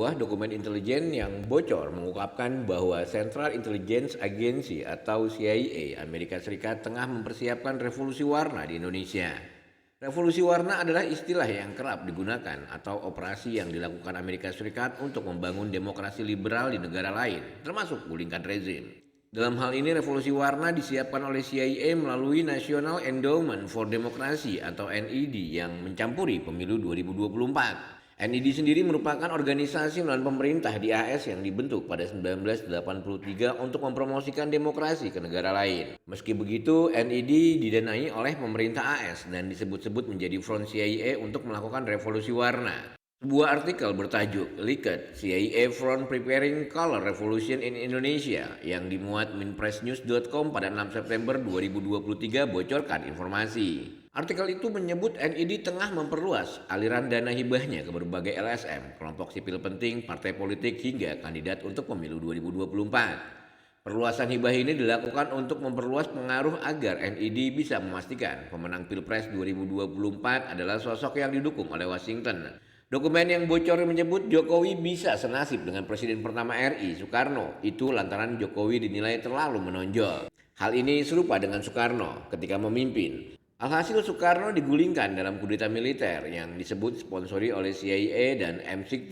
Sebuah dokumen intelijen yang bocor mengungkapkan bahwa Central Intelligence Agency atau CIA Amerika Serikat tengah mempersiapkan revolusi warna di Indonesia. Revolusi warna adalah istilah yang kerap digunakan atau operasi yang dilakukan Amerika Serikat untuk membangun demokrasi liberal di negara lain, termasuk gulingkan rezim. Dalam hal ini revolusi warna disiapkan oleh CIA melalui National Endowment for Democracy atau NED yang mencampuri pemilu 2024. NED sendiri merupakan organisasi non pemerintah di AS yang dibentuk pada 1983 untuk mempromosikan demokrasi ke negara lain. Meski begitu, NED didanai oleh pemerintah AS dan disebut-sebut menjadi front CIA untuk melakukan revolusi warna. Sebuah artikel bertajuk Leaked CIA Front Preparing Color Revolution in Indonesia yang dimuat minpressnews.com pada 6 September 2023 bocorkan informasi. Artikel itu menyebut NID tengah memperluas aliran dana hibahnya ke berbagai LSM, kelompok sipil penting, partai politik hingga kandidat untuk pemilu 2024. Perluasan hibah ini dilakukan untuk memperluas pengaruh agar NID bisa memastikan pemenang Pilpres 2024 adalah sosok yang didukung oleh Washington. Dokumen yang bocor menyebut Jokowi bisa senasib dengan Presiden pertama RI, Soekarno. Itu lantaran Jokowi dinilai terlalu menonjol. Hal ini serupa dengan Soekarno ketika memimpin. Alhasil Soekarno digulingkan dalam kudeta militer yang disebut sponsori oleh CIA dan M16.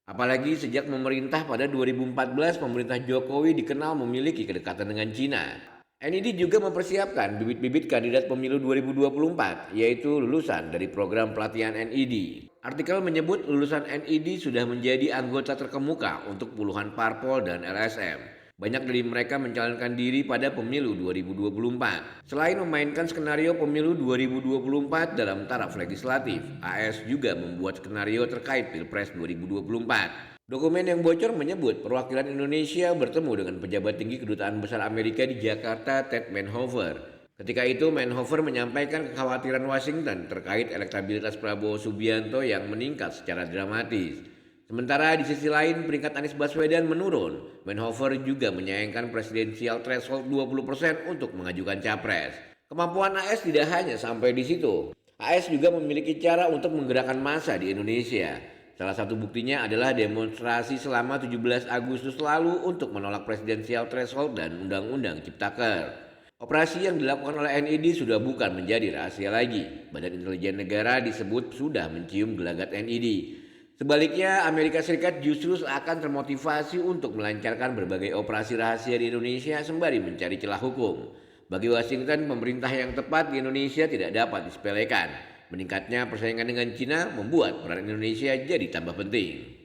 Apalagi sejak memerintah pada 2014, pemerintah Jokowi dikenal memiliki kedekatan dengan Cina. NID juga mempersiapkan bibit-bibit kandidat pemilu 2024, yaitu lulusan dari program pelatihan NID. Artikel menyebut lulusan NID sudah menjadi anggota terkemuka untuk puluhan parpol dan LSM. Banyak dari mereka mencalonkan diri pada pemilu 2024. Selain memainkan skenario pemilu 2024 dalam taraf legislatif, AS juga membuat skenario terkait Pilpres 2024. Dokumen yang bocor menyebut perwakilan Indonesia bertemu dengan pejabat tinggi Kedutaan Besar Amerika di Jakarta, Ted Menhoever. Ketika itu Menhoever menyampaikan kekhawatiran Washington terkait elektabilitas Prabowo Subianto yang meningkat secara dramatis. Sementara di sisi lain peringkat Anies Baswedan menurun. Menhoever juga menyayangkan presidensial threshold 20% untuk mengajukan capres. Kemampuan AS tidak hanya sampai di situ. AS juga memiliki cara untuk menggerakkan massa di Indonesia. Salah satu buktinya adalah demonstrasi selama 17 Agustus lalu untuk menolak presidensial threshold dan undang-undang Ciptaker. Operasi yang dilakukan oleh NID sudah bukan menjadi rahasia lagi. Badan Intelijen Negara disebut sudah mencium gelagat NID. Sebaliknya, Amerika Serikat justru akan termotivasi untuk melancarkan berbagai operasi rahasia di Indonesia sembari mencari celah hukum. Bagi Washington, pemerintah yang tepat di Indonesia tidak dapat disepelekan. Meningkatnya persaingan dengan Cina membuat peran Indonesia jadi tambah penting.